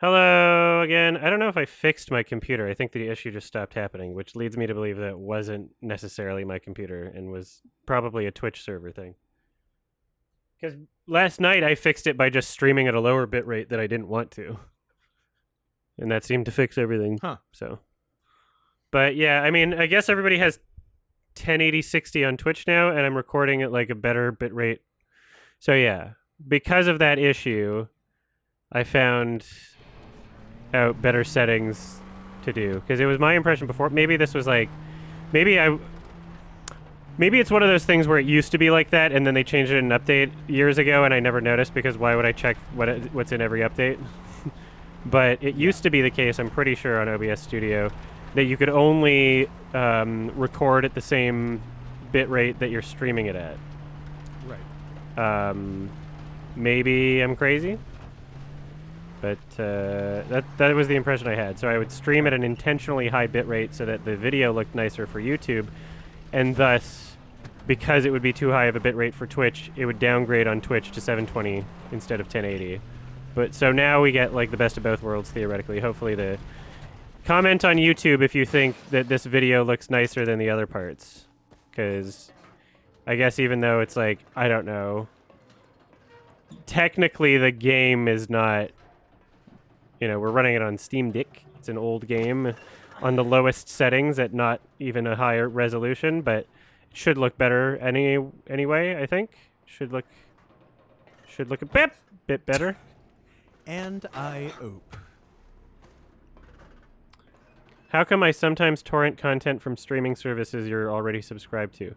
Hello again. I don't know if I fixed my computer. I think the issue just stopped happening, which leads me to believe that it wasn't necessarily my computer and was probably a Twitch server thing. Because last night I fixed it by just streaming at a lower bit rate that I didn't want to. And that seemed to fix everything. Huh. So, but yeah, I mean, I guess everybody has 1080 60 on Twitch now, and I'm recording at like a better bit rate. So yeah, because of that issue, I found out better settings to do, because it was my impression before. Maybe this was like, maybe it's one of those things where it used to be like that, and then they changed it in an update years ago, and I never noticed because why would I check what's in every update? But it used to be the case, I'm pretty sure, on OBS Studio, that you could only record at the same bit rate that you're streaming it at. Right. Maybe I'm crazy, but that was the impression I had. So I would stream at an intentionally high bit rate so that the video looked nicer for YouTube, and thus, because it would be too high of a bit rate for Twitch, it would downgrade on Twitch to 720 instead of 1080. But so now we get like the best of both worlds theoretically. Hopefully, the comment on YouTube if you think that this video looks nicer than the other parts, because I guess even though it's like, I don't know, technically the game is not, we're running it on Steam Deck. It's an old game on the lowest settings at not even a higher resolution, but it should look better anyway, I think. Should look a bit better. And I ope. How come I sometimes torrent content from streaming services you're already subscribed to?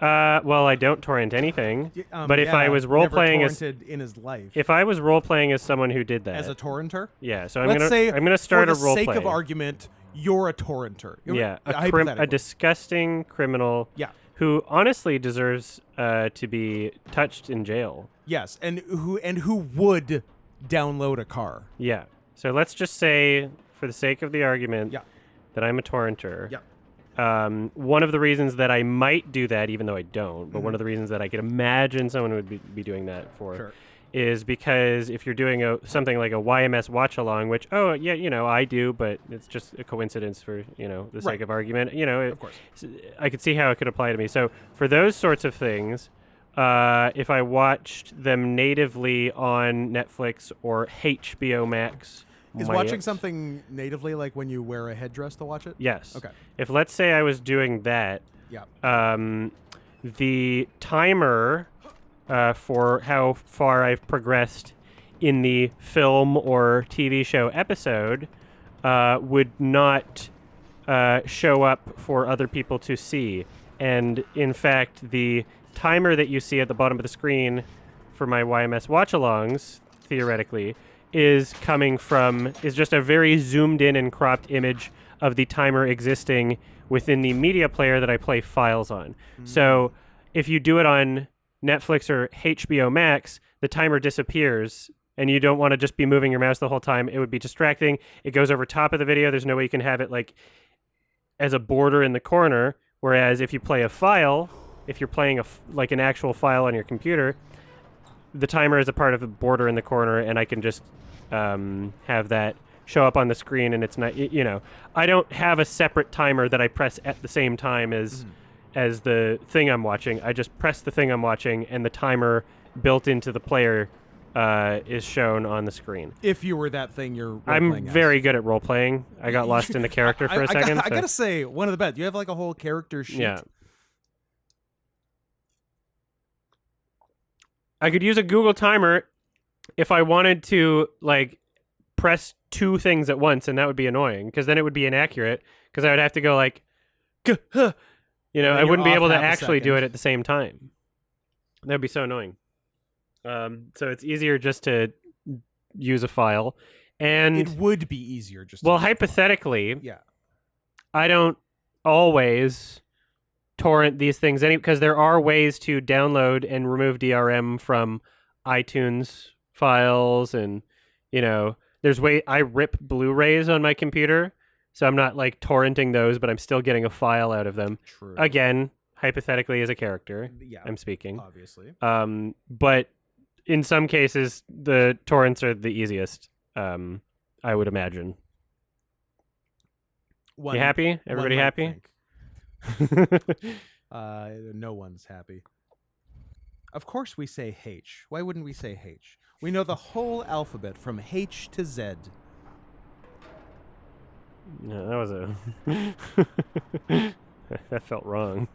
Well, I don't torrent anything. But if I was role playing as in his life, if I was role playing as someone who did that as a torrenter, yeah. So I'm let's gonna start for a the role sake play. of argument, you're a torrenter. Yeah, a Hypothetically. disgusting criminal. Yeah. Who honestly deserves to be touched in jail. Yes, and who would download a car? Yeah. So let's just say, for the sake of the argument, Yeah. that I'm a torrenter. Yeah. One of the reasons that I might do that, even though I don't, but one of the reasons that I could imagine someone would be doing that for, Sure. is because if you're doing something like a YMS watch along, which I do, but it's just a coincidence for the sake of argument. Of course. I could see how it could apply to me. So for those sorts of things, if I watched them natively on Netflix or HBO Max. Is watching something natively like when you wear a headdress to watch it? Yes. Okay. If, let's say, I was doing that, Yeah. The timer for how far I've progressed in the film or TV show episode would not show up for other people to see. And in fact, the timer that you see at the bottom of the screen for my YMS watch-alongs, theoretically, is just a very zoomed in and cropped image of the timer existing within the media player that I play files on. So if you do it on Netflix or HBO Max, the timer disappears and you don't want to just be moving your mouse the whole time. It would be distracting. It goes over top of the video. There's no way you can have it like as a border in the corner. Whereas if you play a file, if you're playing like an actual file on your computer, the timer is a part of the border in the corner, and I can just have that show up on the screen, and it's not, I don't have a separate timer that I press at the same time as the thing I'm watching. I just press the thing I'm watching, and the timer built into the player is shown on the screen. If you were that thing you're I'm very good at role-playing. I got lost in the character for a second. I gotta say, one of the best. You have like a whole character sheet. Yeah. I could use a Google timer if I wanted to, like, press two things at once, and that would be annoying, because then it would be inaccurate, because I would have to go, like, I wouldn't be able to actually do it at the same time. That would be so annoying. So it's easier just to use a file. And it would be easier just well, hypothetically, yeah. I don't always torrent these things because there are ways to download and remove DRM from iTunes files, and I rip Blu-rays on my computer, so I'm not like torrenting those, but I'm still getting a file out of them. True. Again, hypothetically as a character, yeah, I'm speaking. Obviously. But in some cases the torrents are the easiest. I would imagine. One, You happy? one Everybody might happy? think. No one's happy. Of course we say H. Why wouldn't we say H? We know the whole alphabet from H to Z. No, that was a... that felt wrong.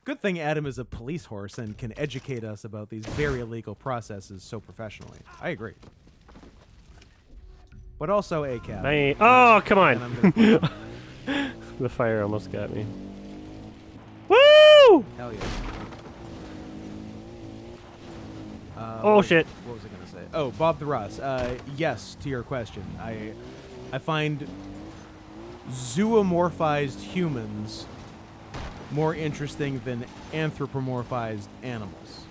Good thing Adam is a police horse and can educate us about these very illegal processes so professionally. I agree. But also a cab. Oh, come And I'm on! gonna The fire almost got me. Woo! Hell yeah. Oh, shit. What was I gonna say? Oh, Bob the Ross. Yes, to your question. I find zoomorphized humans more interesting than anthropomorphized animals.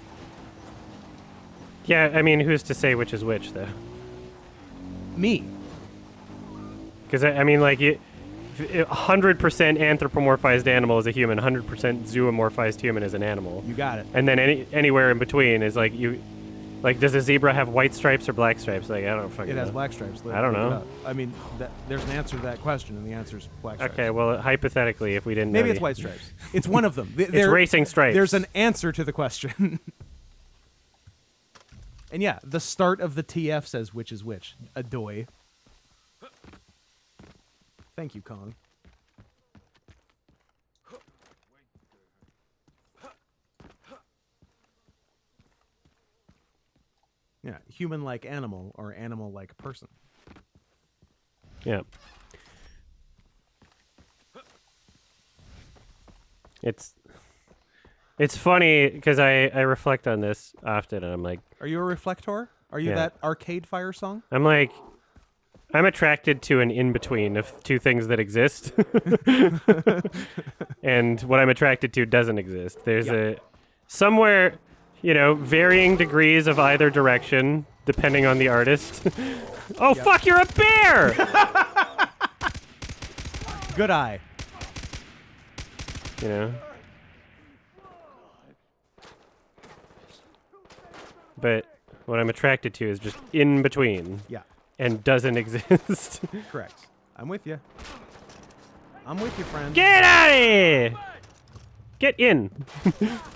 Yeah, I mean, who's to say which is which, though? Me. Because, I mean, like, 100% anthropomorphized animal is a human, 100% zoomorphized human is an animal. You got it. And then anywhere in between is, like, like, does a zebra have white stripes or black stripes? Like, I don't fucking know. It has black stripes. I don't know. I mean, there's an answer to that question, and the answer is black stripes. Okay, well, hypothetically, if we didn't know Maybe it's the- white stripes. It's one of them. It's racing stripes. There's an answer to the question. And yeah, the start of the TF says which is which. Adoy. Thank you, Kong. Yeah, human-like animal or animal-like person. Yeah. It's funny because I reflect on this often, and I'm like, Are you a reflector? Are you Yeah. that Arcade Fire song? I'm attracted to an in-between of two things that exist. And what I'm attracted to doesn't exist. There's somewhere, varying degrees of either direction, depending on the artist. Oh, fuck, you're a bear! Good eye. You know? But what I'm attracted to is just in between Yeah, and doesn't exist. correct. I'm with you. I'm with you, friend. Get out of here! Get in.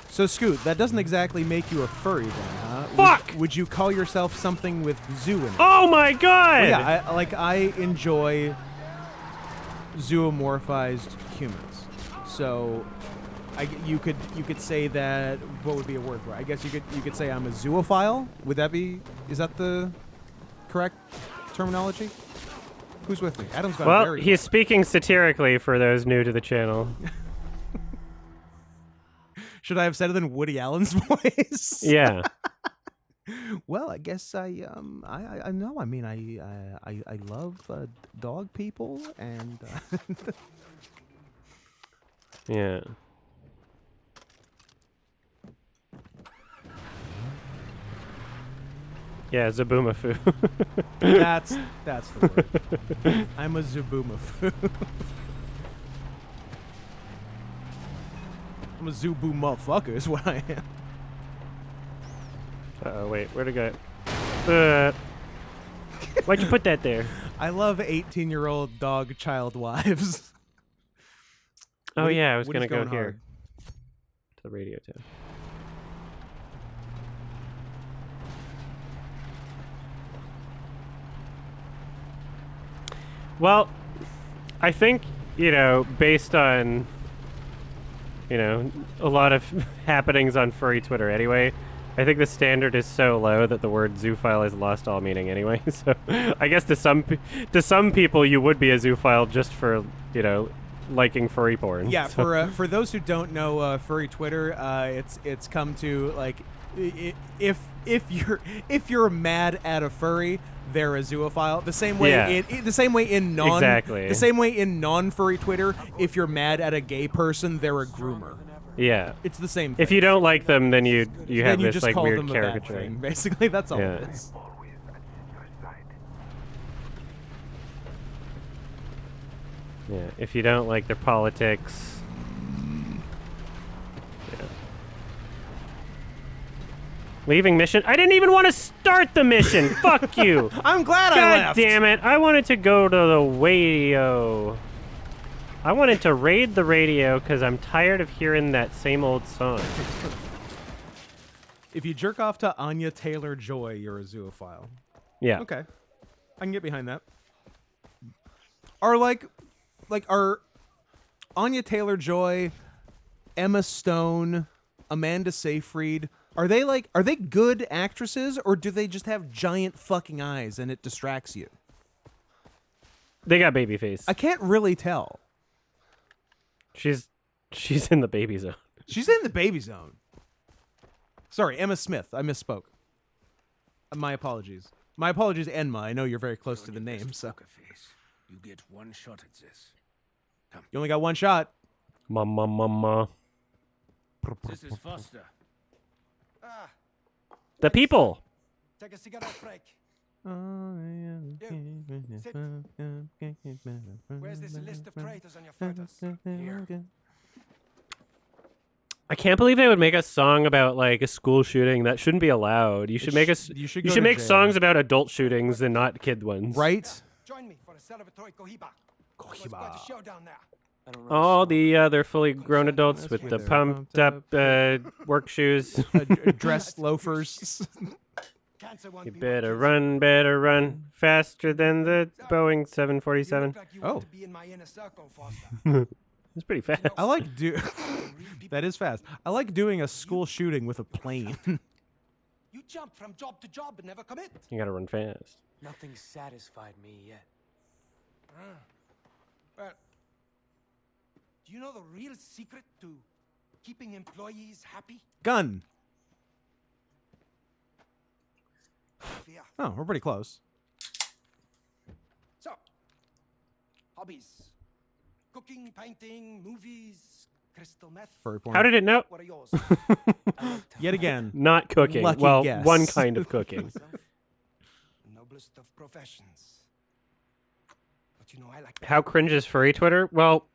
So, Scoot, that doesn't exactly make you a furry then, huh? Fuck! Would you call yourself something with zoo in it? Oh my god! Well, yeah, I enjoy zoomorphized humans. So, you could say that. What would be a word for it? I guess you could say I'm a zoophile. Would that be? Is that the correct terminology? Who's with me? Adam's got a Well, very. he's speaking satirically for those new to the channel. Should I have said it in Woody Allen's voice? Yeah. Well, I guess I know. I mean, I love dog people and. Yeah. Yeah, Zaboomafoo. That's the word. I'm a Zuboomafoo. I'm a Zubu motherfucker is what I am. Uh-oh, wait, where'd it go? Why'd you put that there? I love 18-year-old dog child wives. Oh yeah, I was Woody's gonna go going here. hard. To the radio tower. Well, I think, based on, a lot of happenings on furry Twitter anyway, I think the standard is so low that the word zoophile has lost all meaning anyway. So I guess to some people you would be a zoophile just for, liking furry porn. Yeah, So- for those who don't know furry Twitter, it's come to like if you're mad at a furry, they're a zoophile. The same way Yeah. the same way in non Exactly. the same way in non-furry Twitter, if you're mad at a gay person, they're a groomer. Yeah. It's the same thing. If you don't like them, then you then have you this just like call weird them a bad caricature. thing. Basically, that's all Yeah. it is. Yeah. If you don't like their politics. Yeah. Leaving mission? I didn't even want to start the mission. Fuck you. I'm glad I God left. damn it. I wanted to go to the radio. I wanted to raid the radio because I'm tired of hearing that same old song. If you jerk off to Anya Taylor-Joy, you're a zoophile. Yeah. Okay. I can get behind that. Are are Anya Taylor-Joy, Emma Stone, Amanda Seyfried, are they good actresses, or do they just have giant fucking eyes and it distracts you? They got baby face. I can't really tell. She's in the baby zone. She's in the baby zone. Sorry, Emma Smith. I misspoke. My apologies. My apologies, Enma. I know you're very close to the name, so. You get one shot at this. You only got one shot. Mama. This is Foster. The people. Take a cigarette break. Sit. Where's this list of traitors on your photos? Here. I can't believe they would make a song about like a school shooting. That shouldn't be allowed. You should make us. You should You go should to make jail. songs about adult shootings and not kid ones. Right? Join me for a celebratory cohiba. There's quite a show down there. All the they're fully grown adults with the pumped up work shoes. Dressed loafers. Cancer won't You be better run faster than the Boeing You 747. look like you Oh. want to be in my inner circle, Foster. It's pretty fast. I like that is fast. I like doing a school shooting with a plane. You jump from job to job and never commit. You gotta run fast. Nothing satisfied me yet. Well, do you know the real secret to keeping employees happy? Gun. Fear. Oh, we're pretty close. So, hobbies. Cooking, painting, movies, crystal meth. Furry porn. How did it know? What are yours? Yet again. Not cooking. Lucky Well, guess. one kind of cooking. Noblest of professions. But you know, I like How cringe is furry Twitter? Well,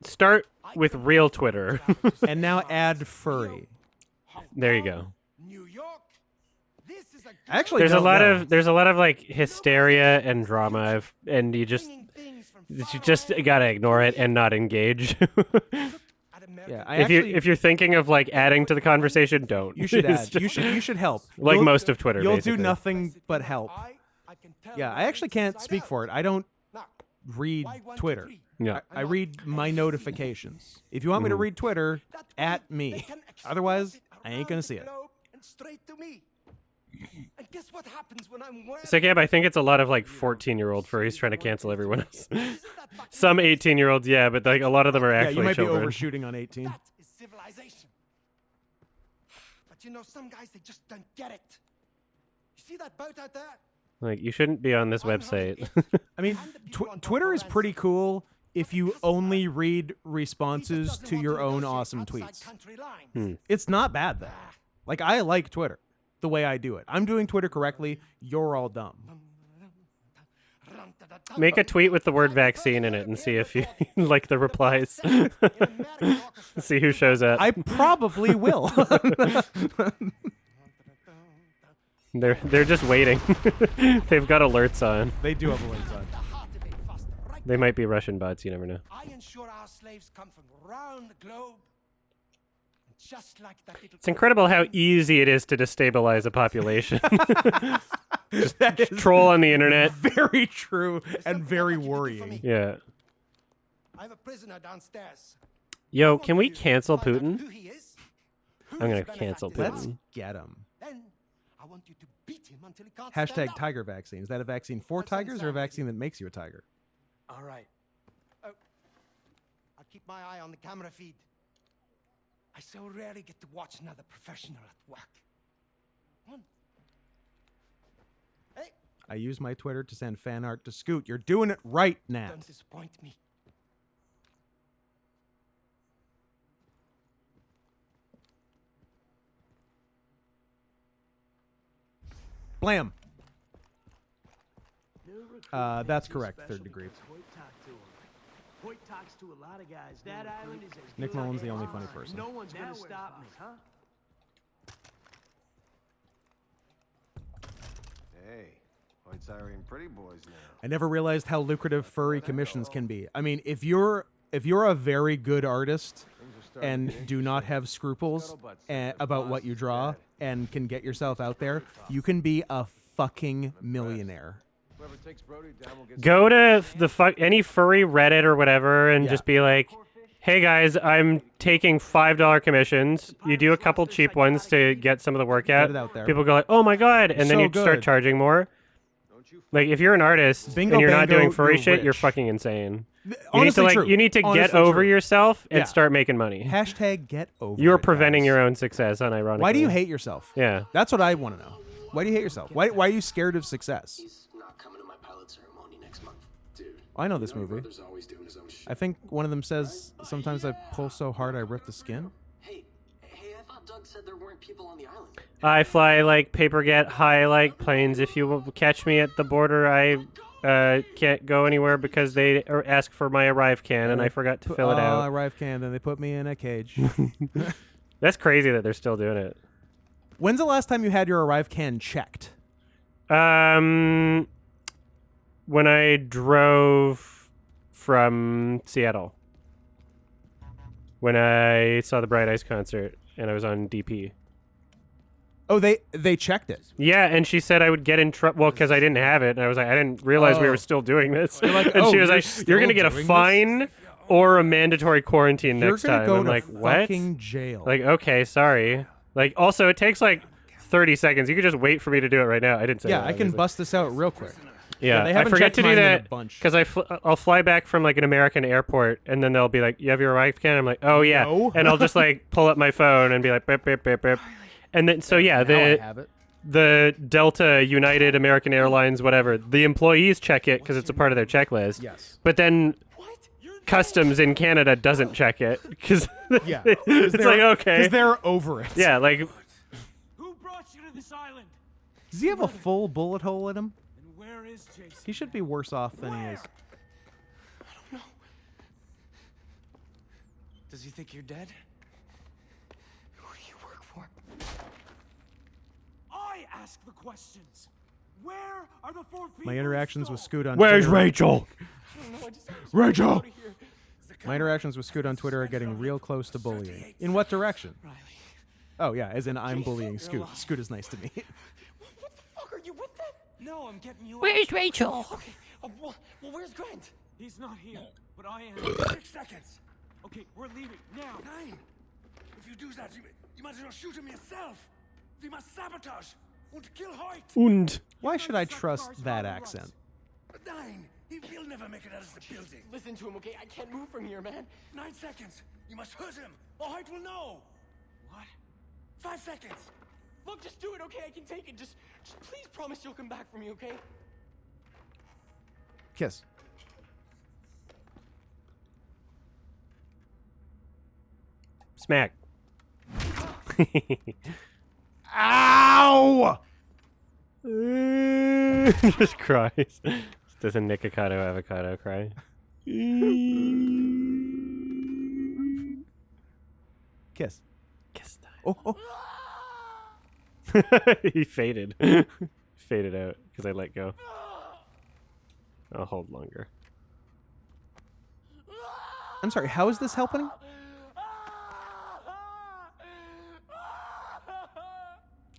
start with real Twitter. And now add furry. There you go. New York. This is a Actually, There's a don't lot know. of like hysteria and drama, and you just gotta ignore it and not engage. Yeah, I if actually, if you're thinking of like adding to the conversation, don't. you should It's add. just You should help. like You'll- most of Twitter. You'll basically. do nothing but help. Yeah, I actually can't speak for it. I don't read Twitter. Yeah. I read my notifications. If you want me to read Twitter, at me. Otherwise, I ain't gonna see it. And straight to me. And guess what happens when I'm wearing So Gab, I think it's a lot of like 14-year-old furries trying to cancel everyone else. Some 18-year-olds, yeah, but like a lot of them are Yeah, actually you might children. be overshooting on 18. That is civilization. But you know, some guys, they just don't get it. You see that boat out there? Like you shouldn't be on this website. I mean, Twitter is pretty cool if you only read responses to your own awesome tweets. It's not bad though. Like I like Twitter the way I do it. I'm doing Twitter correctly. You're all dumb. Make a tweet with the word vaccine in it and see if you like the replies. See who shows up. I probably will. They're just waiting. They've got alerts on. They do have a link on. They might be Russian bots, you never know. I ensure our slaves come from around the globe. Just like that little It's incredible how easy it is to destabilize a population. That is Troll on the internet. very true and very worrying. Yeah. I have a prisoner downstairs. Yo, can we cancel Find out Putin? who he is, who I'm his gonna cancel benefactors Let's are. Putin. get him. Then I want you to beat him until he can't stand Hashtag up. tiger vaccine. Is that a vaccine for tigers or a vaccine that makes you a tiger? All right. I'll keep my eye on the camera feed. I so rarely get to watch another professional at work. Come on. Hey, I use my Twitter to send fan art to Scoot. You're doing it right, Nat. don't disappoint me. Blam. That's correct. Third degree. Hoyt talks to a lot of guys. That island is as Nick good Mullen's as the only ours. funny person. No one's gonna stop me, huh? Hey, White's hiring pretty boys now. I never realized how lucrative furry commissions can be. I mean, if you're a very good artist and do not have scruples about what you draw and can get yourself out there, you can be a fucking millionaire. Whoever takes Brody down will get Go to any furry Reddit or whatever and just be like, hey guys, I'm taking $5 commissions. You do a couple cheap ones to get some of the work out. Get it out there. People go like, oh my god, and then So you start good. charging more. Like if you're an artist Bingo and you're not bango, doing furry you're shit, you're rich. fucking insane. Honestly true. You need to get Honestly over true. yourself and Yeah. start making money. Hashtag get over You're it, preventing guys. your own success, unironically. Why do you hate yourself? Yeah. That's what I want to know. Why do you hate yourself? Why are you scared of success? He's not coming to my pilot ceremony next month. Dude. I know this movie. Brother's always doing his own shit. I think one of them says, sometimes I pull so hard I rip the skin. Hey, I thought Doug said there weren't people on the island. I fly like paper get high like planes. If you catch me at the border, I can't go anywhere because they ask for my arrive can and I forgot to fill it I out. arrived can, then they put me in a cage. That's crazy that they're still doing it. When's the last time you had your arrive can checked? When I drove from Seattle. When I saw the Bright Ice concert and I was on DP. Oh, they checked it. Yeah, and she said I would get in trouble. Well, because I didn't have it, and I was like, I didn't realize we Oh. were still doing this. like, and "Oh, she was you're like, still "You're gonna get a doing this?" fine or a mandatory quarantine You're next gonna time." go I'm to like, "What?" fucking jail. Like, okay, sorry. Like, also, it takes like 30 seconds. You could just wait for me to do it right now. I didn't say yeah, that. I can obviously. bust this out real quick. Yeah, they I haven't forget checked to do mine in a that bunch. because I'll fly back from like an American airport, and then they'll be like, "You have your arrive can?" I'm like, "Oh yeah," No. and I'll just like pull up my phone and be like, "Bip bip bip bip," and then so yeah, Now I have it. the Delta, United, American Airlines, whatever, the employees check it because it's a part of their checklist. Yes. But then customs in Canada doesn't check it because Yeah. it's like okay, Because they're over it. yeah, like Who brought you to this island? Does he have a full bullet hole in him? And where is Jason? He should be worse off than he is. Does he think you're dead? Who do you work for? I ask the questions. Where are the four people? My interactions with Scoot on where's Twitter. Rachel? Rachel! My interactions with Scoot on Twitter are getting real close to bullying. In what direction? Riley. Oh, yeah, as in I'm bullying Scoot. Scoot is nice to me. What the fuck are you with that? No, I'm getting you. Where's Rachel? Okay. Well, where's Grant? He's not here, but I am. 6 seconds. Okay, we're leaving now. 9. If you do that, you might as well shoot him yourself. We must sabotage. Und kill Hoyt. Und. Why should I trust that accent? 9. He'll never make it out of the building. Listen to him, okay? I can't move from here, man. 9 seconds. You must hurt him, or Hoyt will know. What? 5 seconds. Look, just do it, okay? I can take it. Just please promise you'll come back for me, okay? Kiss. Smack. Ow! Just cries. Does a Nikocado avocado cry? Kiss. Kiss time. Oh, oh. He faded. Faded out because I let go. I'll hold longer. I'm sorry, how is this helping?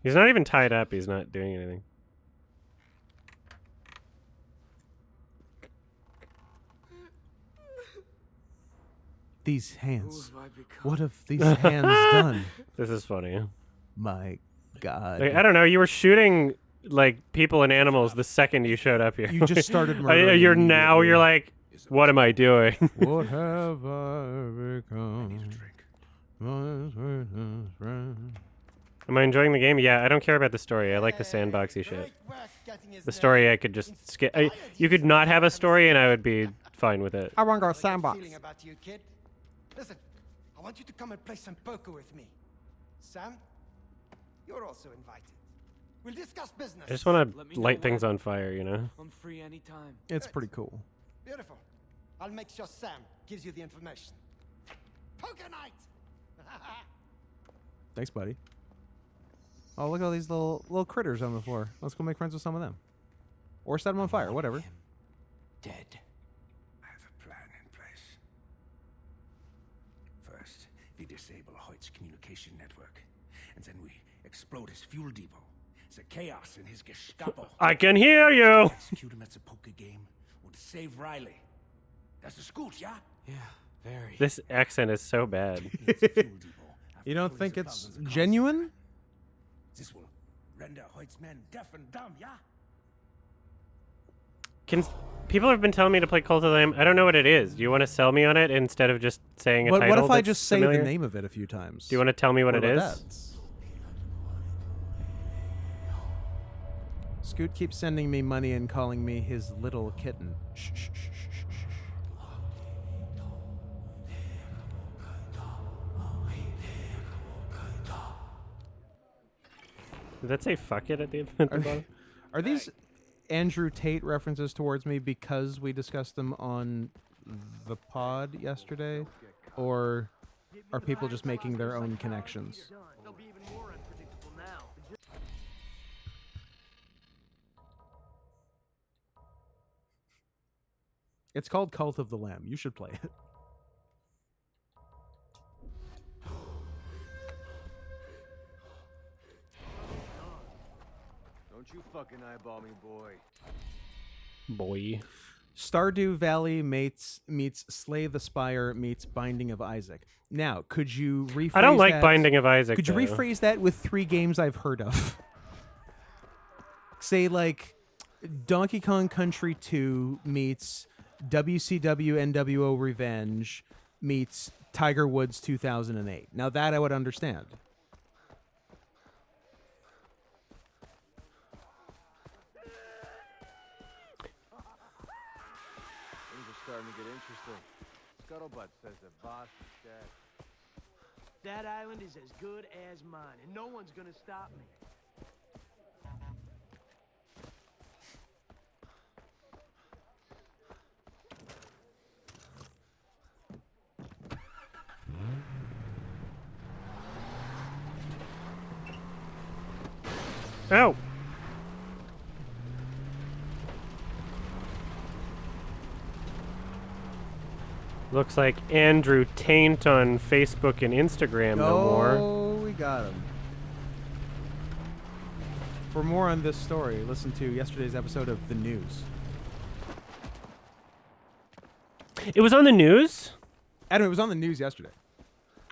He's not even tied up. He's not doing anything. These hands. Who have I become? What have these hands done? This is funny. My God. Like, I don't know. You were shooting like people and animals the second you showed up here. You just started murdering You're now. immediately. You're like, what am I doing? What have I become? Am I enjoying the game? Yeah, I don't care about the story. I like the sandboxy shit. The story I could just skip. You could not have a story and I would be fine with it. I want to go Feeling about you, kid. Listen, I want you to come and play some poker with me. Sam, you're also invited. We'll discuss business. I just want Let me to know light things when. on fire, you know? I'm free anytime. It's pretty cool. Beautiful. I'll make sure Sam gives you the information. Poker night! Thanks, buddy. Oh, look at all these little critters on the floor. Let's go make friends with some of them. Or set them on fire, whatever. Him dead. I have a plan in place. First, we disable Hoyt's communication network, and then we explode his fuel depot. The chaos in his Gestapo. I can hear you. Execute him at the poker game and save Riley. Das ist gut, yeah? Yeah, very. This accent is so bad. It's the fuel depot. You don't After think pulling the it's plug on the genuine? This will render Hoyt's men deaf and dumb, yeah? People have been telling me to play Cult of the Lamb. I don't know what it is. Do you want to sell me on it instead of just saying a What title? if I that's just say familiar? the name of it a few times? Do you want to tell me what it is? about that? Scoot keeps sending me money and calling me his little kitten. Shh, shh, shh, shh, shh, shh. Did that say fuck it at the bottom? Are these Andrew Tate references towards me because we discussed them on the pod yesterday? Or are people just making their own connections? They'll be even more unpredictable now. It's called Cult of the Lamb. You should play it. Don't you fucking eyeball me, boy. Boy. Stardew Valley meets Slay the Spire meets Binding of Isaac. Now, could you rephrase I don't like that? Binding of Isaac. Could you though. rephrase that with 3 games I've heard of? Say like Donkey Kong Country 2 meets WCW NWO Revenge meets Tiger Woods 2008. Now that I would understand. Things are starting to get interesting. Scuttlebutt says that boss is dead. That island is as good as mine, and no one's gonna stop me. Oh. Looks like Andrew Taint on Facebook and Instagram no more. Oh, we got him. For more on this story, listen to yesterday's episode of The News. It was on the news? Adam, it was on the news yesterday.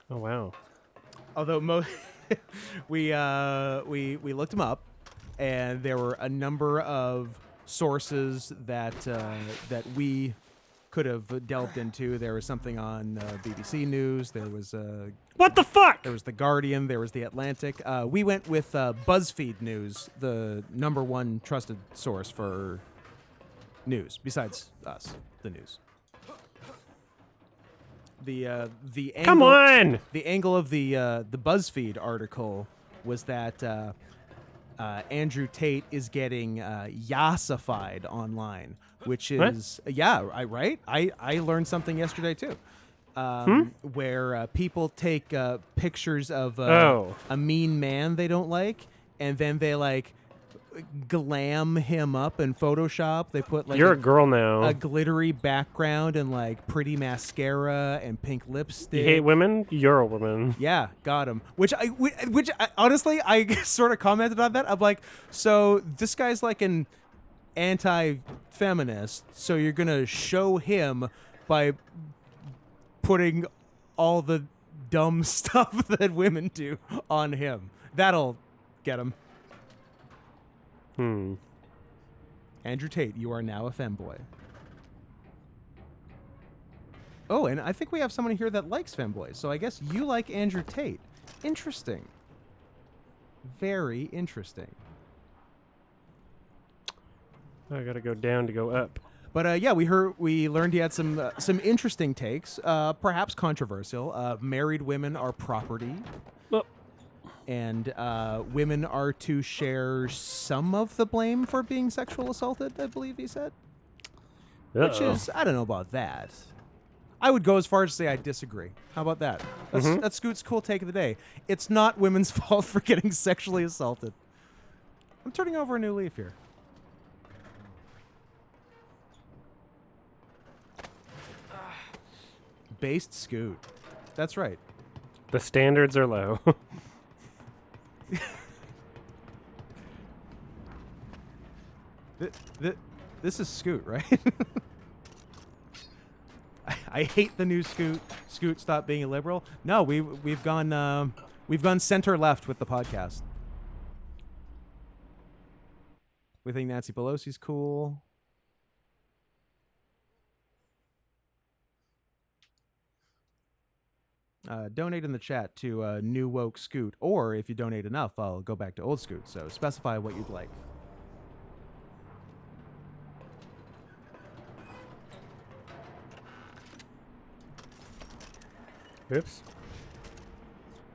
Oh, wow. Although we looked them up, and there were a number of sources that we could have delved into. There was something on BBC News. There was What the fuck? there was The Guardian. There was The Atlantic. We went with BuzzFeed News, the #1 trusted source for news, besides us, the news. The angle, Come on! The angle of the BuzzFeed article was that Andrew Tate is getting yassified online, which is right. I learned something yesterday too, where people take pictures of a mean man they don't like, and then they like glam him up in Photoshop. They put like You're a girl now. a glittery background and like pretty mascara and pink lipstick. You hate women? You're a woman. Yeah, got him. Which I honestly I sort of commented on that. I'm like, so this guy's like an anti-feminist, so you're gonna show him by putting all the dumb stuff that women do on him. That'll get him. Andrew Tate, you are now a femboy. Oh, and I think we have someone here that likes femboys, so I guess you like Andrew Tate. Interesting. Very interesting. I gotta go down to go up. But yeah, we learned he had some interesting takes, perhaps controversial. Married women are property. Well, And women are to share some of the blame for being sexual assaulted, I believe he said. Which is, I don't know about that. I would go as far as to say I disagree. How about that? That's Scoot's cool take of the day. It's not women's fault for getting sexually assaulted. I'm turning over a new leaf here. Based Scoot. That's right. The standards are low. This is Scoot, right? I hate the new Scoot. Scoot, stop being a liberal. No, we've gone center left with the podcast. We think Nancy Pelosi's cool. Donate in the chat to new woke Scoot, or if you donate enough, I'll go back to old Scoot. So specify what you'd like. Oops.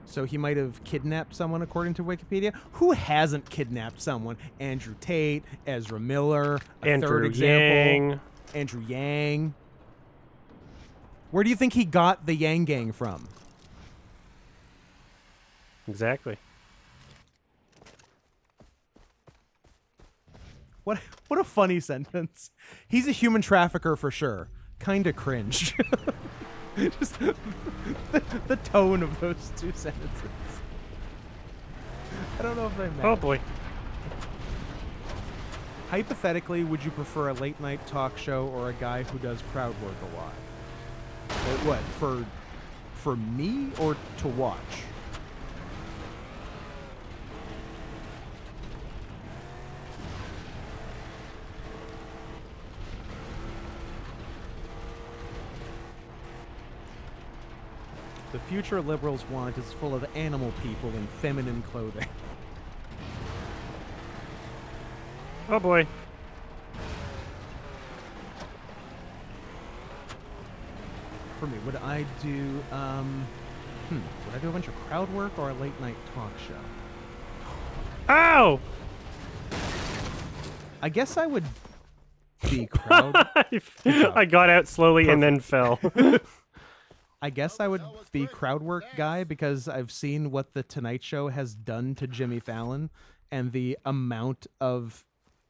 So he might have kidnapped someone, according to Wikipedia. Who hasn't kidnapped someone? Andrew Tate, Ezra Miller, third example, Yang. Andrew Yang. Where do you think he got the Yang Gang from? Exactly. What a funny sentence. He's a human trafficker for sure. Kinda cringe. Just the tone of those two sentences. I don't know if they match. Oh boy. Hypothetically, would you prefer a late night talk show or a guy who does crowd work a lot? What, for me or to watch? The future liberals want is full of animal people in feminine clothing. Oh boy. For me, would I do would I do a bunch of crowd work or a late night talk show? Ow! I guess I would be crowd. I got out slowly and then fell. I guess I would be crowd work guy because I've seen what the Tonight Show has done to Jimmy Fallon and the amount of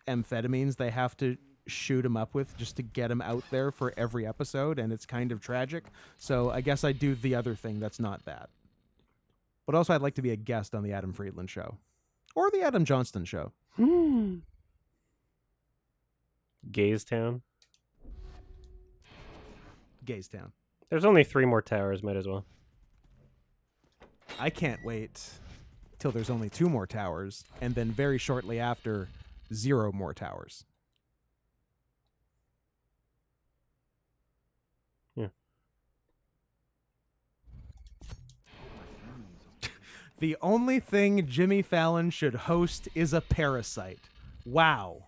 amphetamines they have to shoot him up with just to get him out there for every episode, and it's kind of tragic. So I guess I do the other thing that's not that. But also I'd like to be a guest on the Adam Friedland Show. Or the Adam Johnston Show. Gaze Town. Gaze Town. There's only 3 more towers, might as well. I can't wait till there's only 2 more towers, and then very shortly after, 0 more towers. Yeah. The only thing Jimmy Fallon should host is a parasite. Wow.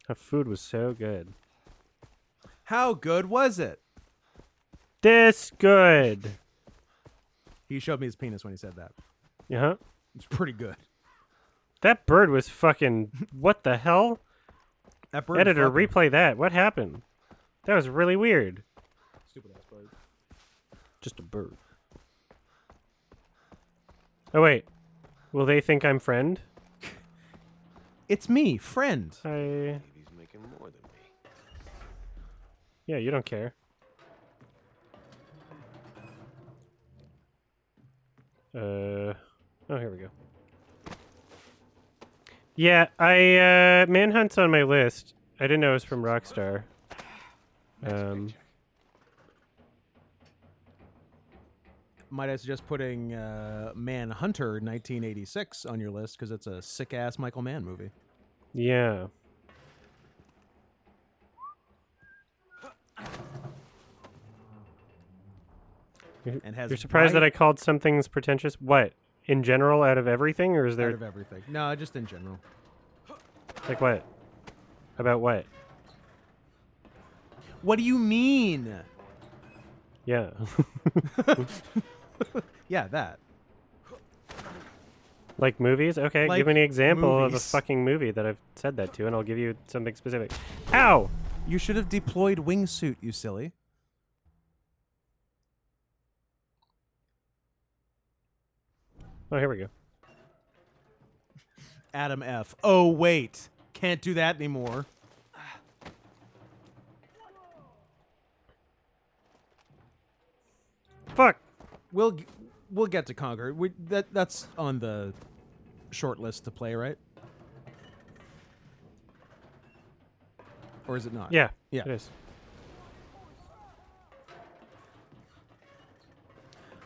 Her food was so good. How good was it? This good. He showed me his penis when he said that. Yeah. It's pretty good. That bird was fucking. What the hell? That bird Editor, fucking- replay that. What happened? That was really weird. Stupid ass bird. Just a bird. Oh wait. Will they think I'm friend? It's me, friend. I. He's making more than me. Yeah, you don't care. Oh, here we go. Yeah, Manhunt's on my list. I didn't know it was from Rockstar. might I suggest putting Manhunter 1986 on your list because it's a sick-ass Michael Mann movie. Yeah. And has You're surprised that I riot- called some things pretentious? What? In general, out of everything? Or is there... out of everything. No, just in general. Like what? About what? What do you mean? Yeah. Yeah, that. Like movies? Okay, Like give me an example of a movies. fucking movie that I've said that to, and I'll give you something specific. Ow! You should have deployed wingsuit, you silly. Oh, here we go. Adam F. Oh, wait. Can't do that anymore. Fuck! We'll get to Conquer. That's on the short list to play, right? Or is it not? Yeah, Yeah. it is.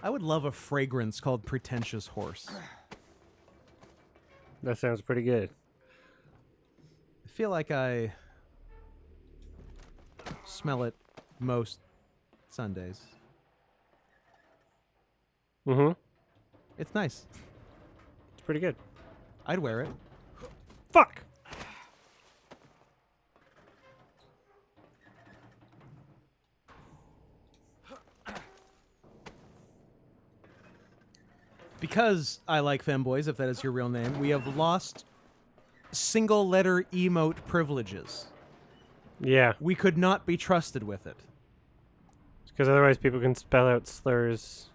I would love a fragrance called Pretentious Horse. That sounds pretty good. I feel like I smell it most Sundays. Mm-hmm. It's nice. It's pretty good. I'd wear it. Fuck! Because I like femboys, if that is your real name, we have lost single letter emote privileges. Yeah, We could not be trusted with it. because otherwise people can spell out slurs.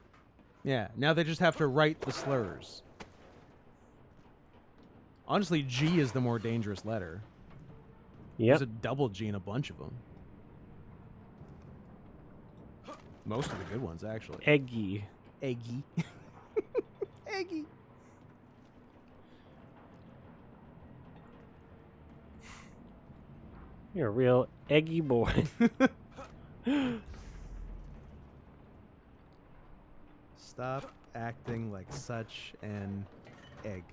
Yeah, now they just have to write the slurs. Honestly, G is the more dangerous letter. Yep. There's a double G in a bunch of them. Most of the good ones, actually. Eggy. Eggy. Eggy. You're a real eggy boy. Stop acting like such an egg.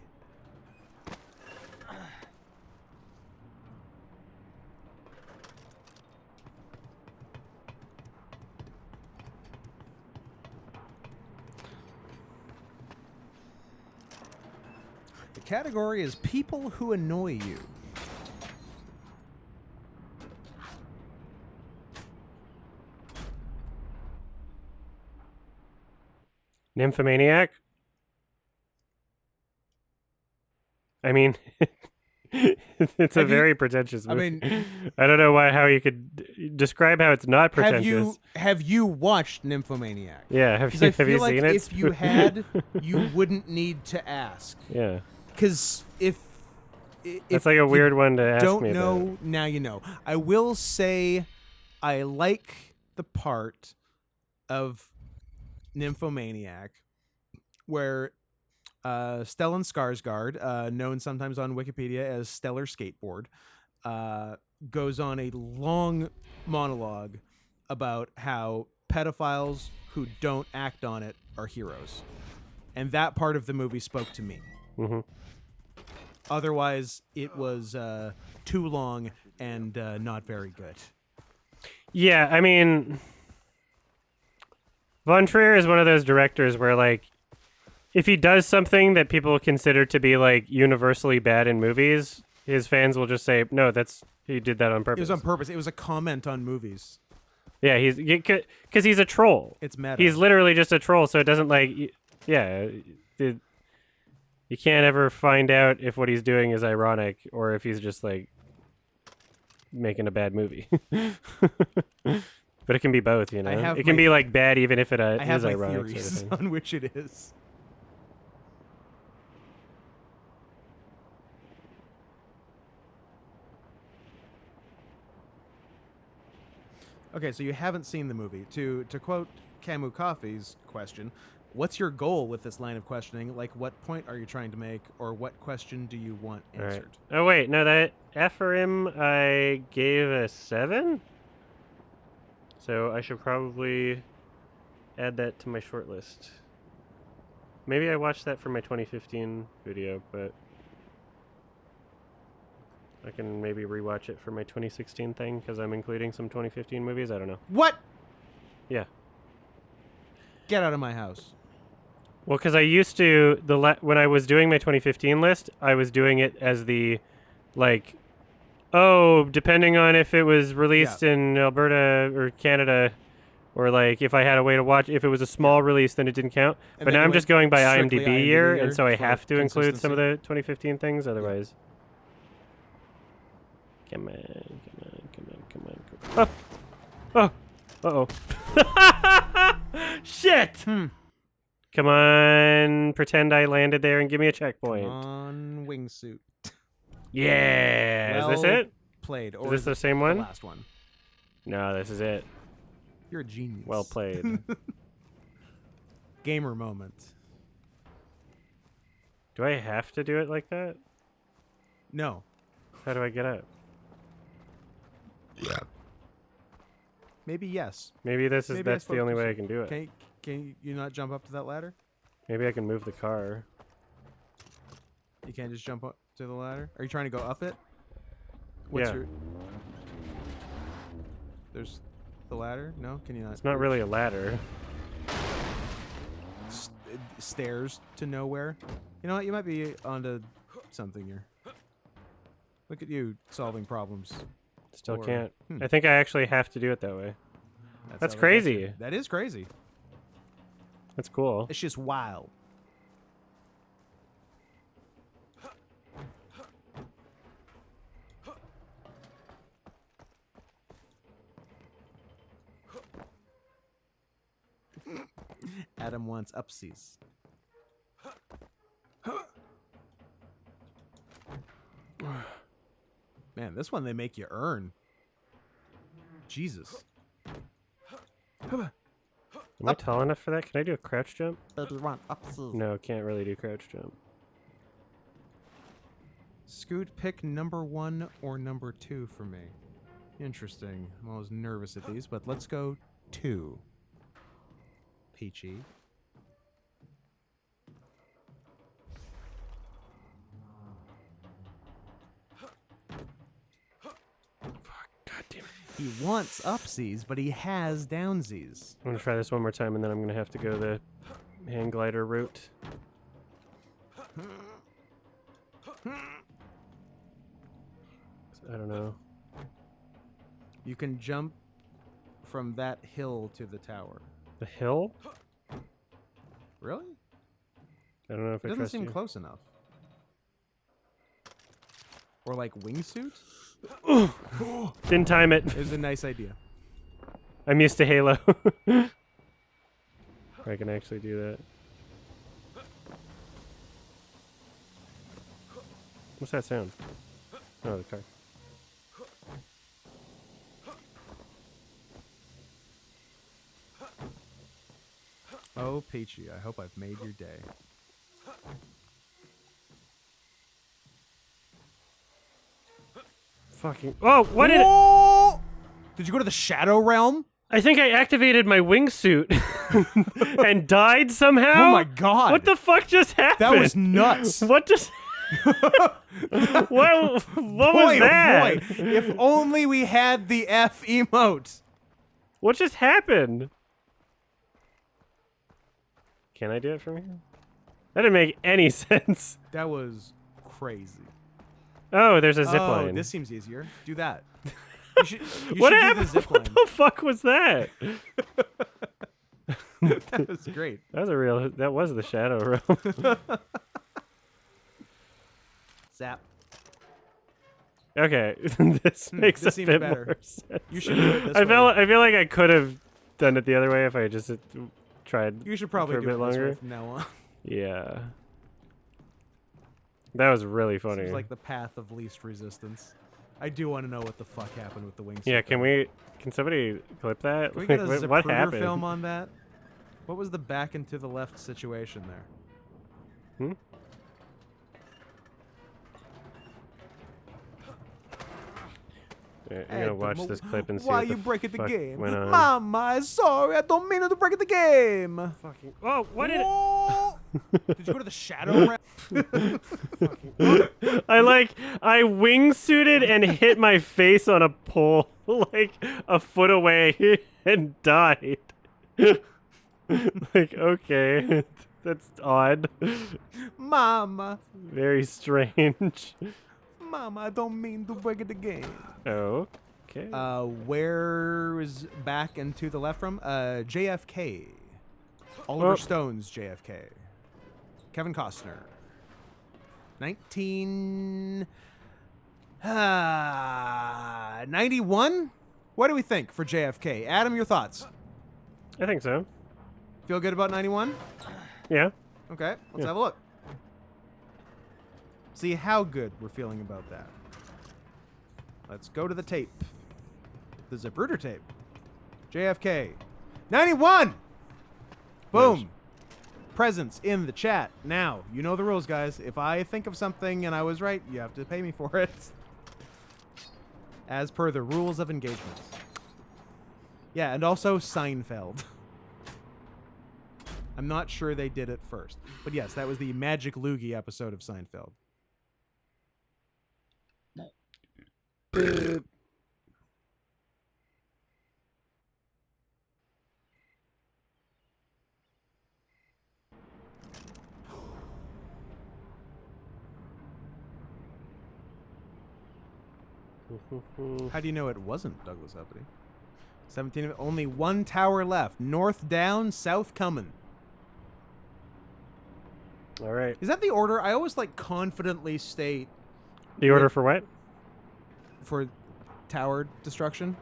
The category is people who annoy you. Nymphomaniac? I mean, it's a Have you- very pretentious I movie. mean- I don't know how you could describe how it's not pretentious. Have you watched Nymphomaniac? Yeah, have Because I you feel like seen it? if you had, you wouldn't need to ask. Yeah. Because if That's like a you weird one to ask don't me know, about. now you know. I will say I like the part of Nymphomaniac where Stellan Skarsgård, known sometimes on Wikipedia as Stellar Skateboard, goes on a long monologue about how pedophiles who don't act on it are heroes. And that part of the movie spoke to me. Mm-hmm. Otherwise, it was too long and not very good. Yeah, I mean, Von Trier is one of those directors where, like, if he does something that people consider to be, like, universally bad in movies, his fans will just say, no, he did that on purpose. It was on purpose. It was a comment on movies. Yeah, because he's a troll. It's meta. He's literally just a troll, so it doesn't, like, you can't ever find out if what he's doing is ironic or if he's just, like, making a bad movie. But it can be both, you know? It can be, like, bad even if it I have is my ironic. theories Sort of thing. on which it is. Okay, so you haven't seen the movie. To quote Camus Coffee's question, what's your goal with this line of questioning? Like, what point are you trying to make, or what question do you want All right. answered? Oh, wait. No, that Ephraim I gave a 7. So I should probably add that to my short list. Maybe I watched that for my 2015 video, but I can maybe rewatch it for my 2016 thing because I'm including some 2015 movies. I don't know. What? Yeah. Get out of my house. Well, because I used to when I was doing my 2015 list, I was doing it as the, like, oh, depending on if it was released in Alberta or Canada, or like if I had a way to watch, if it was a small release, then it didn't count. And But then now you I'm just went going by strictly IMDb IMDb year, year and so I for have to include some of consistency. the 2015 things. Otherwise, come on, come on, come on, come on, come on. Oh, uh-oh. Shit! Come on, pretend I landed there and give me a checkpoint. On wingsuit. Yeah, is this it? Played. Or Is this the same one? The last one. No, this is it. You're a genius. Well played. Gamer moment. Do I have to do it like that? No. How do I get up? Yeah. Maybe yes. Maybe that's Maybe the only way I can do it. Can you not jump up to that ladder? Maybe I can move the car. You can't just jump up to the ladder? Are you trying to go up it? What's Yeah. your... There's the ladder? No? Can you not? It's not really a ladder. Stairs to nowhere. You know what? You might be onto something here. Look at you solving problems. Still Or- can't. I think I actually have to do it that way. That's how they get you. crazy. That is crazy. That's cool. It's just wild. Adam wants upsies. Man, this one they make you earn. Jesus. Am I tall enough for that? Can I do a crouch jump? Upsies. No, can't really do crouch jump. Scoot, pick number 1 or number 2 for me. Interesting. I'm always nervous at these, but let's go 2. Peachy. God damn it. He wants upsies, but he has downsies. I'm gonna try this one more time, and then I'm gonna have to go the hang glider route. I don't know. You can jump from that hill to the tower. The hill? Really? I don't know if It I doesn't trust seem you. close enough. Or like wingsuit? Didn't time it. It was a nice idea. I'm used to Halo. I can actually do that. What's that sound? Oh, the car. Oh, Peachy, I hope I've made your day. Fucking. Oh, what did it? Whoa! Did you go to the Shadow Realm? I think I activated my wingsuit and died somehow. Oh my god. What the fuck just happened? That was nuts. What just? what was Boy, that? oh boy. If only we had the F emote. What just happened? Can I do it from here? That didn't make any sense. That was crazy. Oh, there's a zip Oh, line. this seems easier. Do that. You should What do happened? the zip What line. the fuck was that? That was great. That was a real. That was the Shadow Realm. Zap. Okay, this makes this a seems bit better. more sense. You should do it this I way. feel like I could have done it the other way if I just tried. You should probably for a do bit it this way longer. from now on. Yeah. That was really funny. Seems like the path of least resistance. I do want to know what the fuck happened with the wingsuit. Yeah, can though. can somebody clip that? Can we get a Like, what Zapruder happened? film on that? What was the back and to the left situation there? Hmm? Yeah, I'm gonna watch this clip and see why what you the breaking the fuck game. went on. Mama, sorry, I don't mean to break the game. Fucking. Oh, what did it? Whoa! Did you go to the shadow realm? I wingsuited and hit my face on a pole like a foot away and died. Like, okay, that's odd. Mama, Very strange. Mama, I don't mean to break it again. Okay. Where is back and to the left from? JFK. Oliver Stone's JFK. Kevin Costner. 1991? What do we think for JFK? Adam, your thoughts? I think so. Feel good about 91? Yeah. Okay, let's have a look. See how good we're feeling about that. Let's go to the tape. The Zapruder tape. JFK. 91! Boom. Nice. Presents in the chat. Now, you know the rules, guys. If I think of something and I was right, you have to pay me for it. As per the rules of engagement. Yeah, and also Seinfeld. I'm not sure they did it first. But yes, that was the Magic Loogie episode of Seinfeld. How do you know it wasn't Douglas Uppity? 17, only one tower left. North down, south coming. All right. Is that the order? I always like confidently state The order for what? for tower destruction.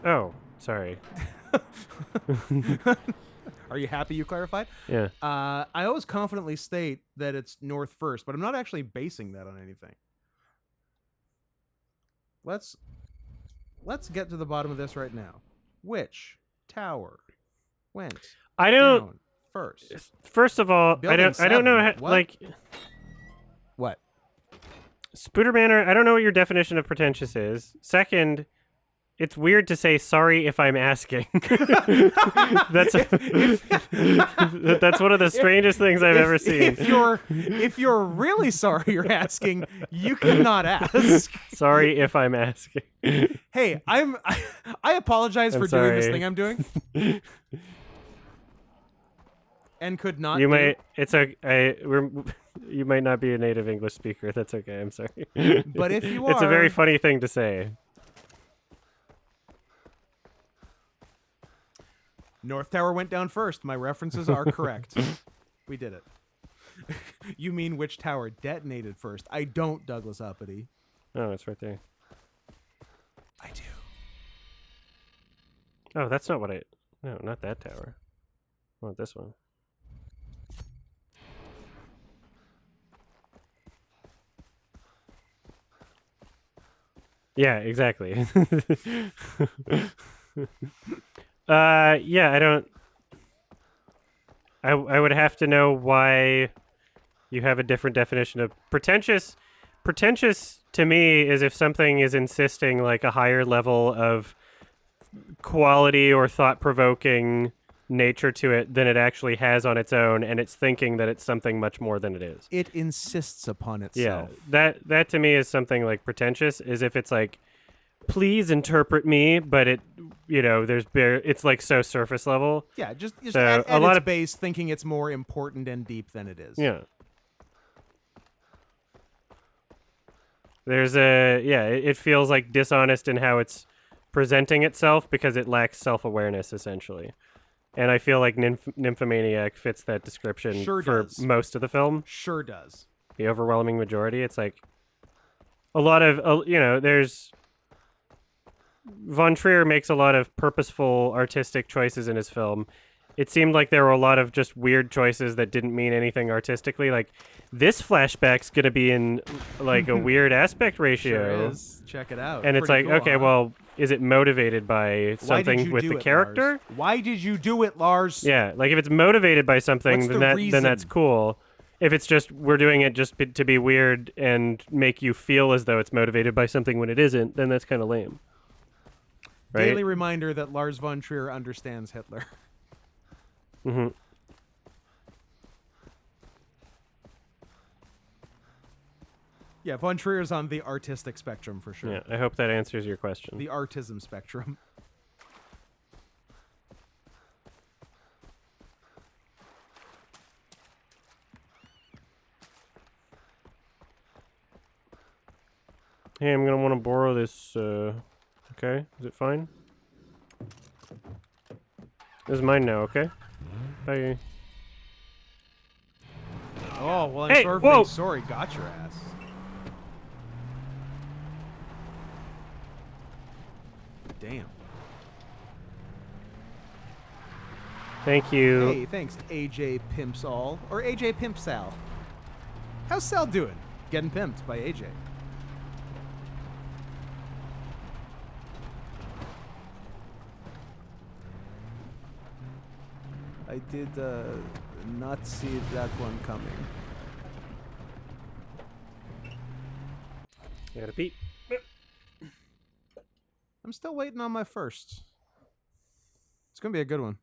Oh, sorry. Are you happy you clarified? Yeah. I always confidently state that it's north first, but I'm not actually basing that on anything. Let's get to the bottom of this right now. Which tower went I don't. down first? First of all, Building I don't know how, seven. What? like What? Spooder Manor. I don't know what your definition of pretentious is. Second, it's weird to say sorry if I'm asking. That's that's one of the strangest things I've ever seen. If you're really sorry you're asking, you cannot ask. Sorry if I'm asking. Hey, I apologize for doing this sorry. thing I'm doing. And could not. You do. might. It's okay. You might not be a native English speaker. That's okay. I'm sorry. But if you it's a very are- funny thing to say. North Tower went down first. My references are correct. We did it. You mean which tower detonated first? I don't, Douglas Uppity. Oh, it's right there. I do. Oh, that's not what I. No, not that tower. I want this one. Yeah, exactly. Yeah, I don't. I would have to know why you have a different definition of pretentious. Pretentious to me is if something is insisting like a higher level of quality or thought-provoking nature to it than it actually has on its own, and it's thinking that it's something much more than it is. It insists upon itself. Yeah, that to me is something like pretentious. Is if it's like, please interpret me, but it, it's like so surface level. Yeah, just So at a lot its of- base, thinking it's more important and deep than it is. Yeah. There's it feels like dishonest in how it's presenting itself because it lacks self-awareness essentially. And I feel like Nymphomaniac fits that description Sure for does. most of the film. Sure does. The overwhelming majority. It's like a lot of, there's... Von Trier makes a lot of purposeful artistic choices in his film. It seemed like there were a lot of just weird choices that didn't mean anything artistically. Like, this flashback's going to be in, like, a weird aspect ratio. Sure is. Check it out. And it's Pretty like, cool, okay, huh? well, is it motivated by Why did something you with do the it, character? Lars? Why did you do it, Lars? Yeah, like if it's motivated by something, What's the then that's reason? cool. If it's just we're doing it just to be weird and make you feel as though it's motivated by something when it isn't, then that's kind of lame. Right? Daily reminder that Lars von Trier understands Hitler. Mm-hmm. Yeah, Von Trier's on the artistic spectrum for sure. Yeah, I hope that answers your question. The artism spectrum. Hey, I'm gonna want to borrow this. Okay, is it fine? This is mine now. Okay. Bye. Oh, well, I'm Hey, sorry for whoa! being sorry. Got your ass. Damn. Thank you. Hey, thanks, AJ Pimps All. Or AJ Pimp Sal. How's Sal doing? Getting pimped by AJ. I did not see that one coming. I gotta pee. I'm still waiting on my first. It's gonna be a good one.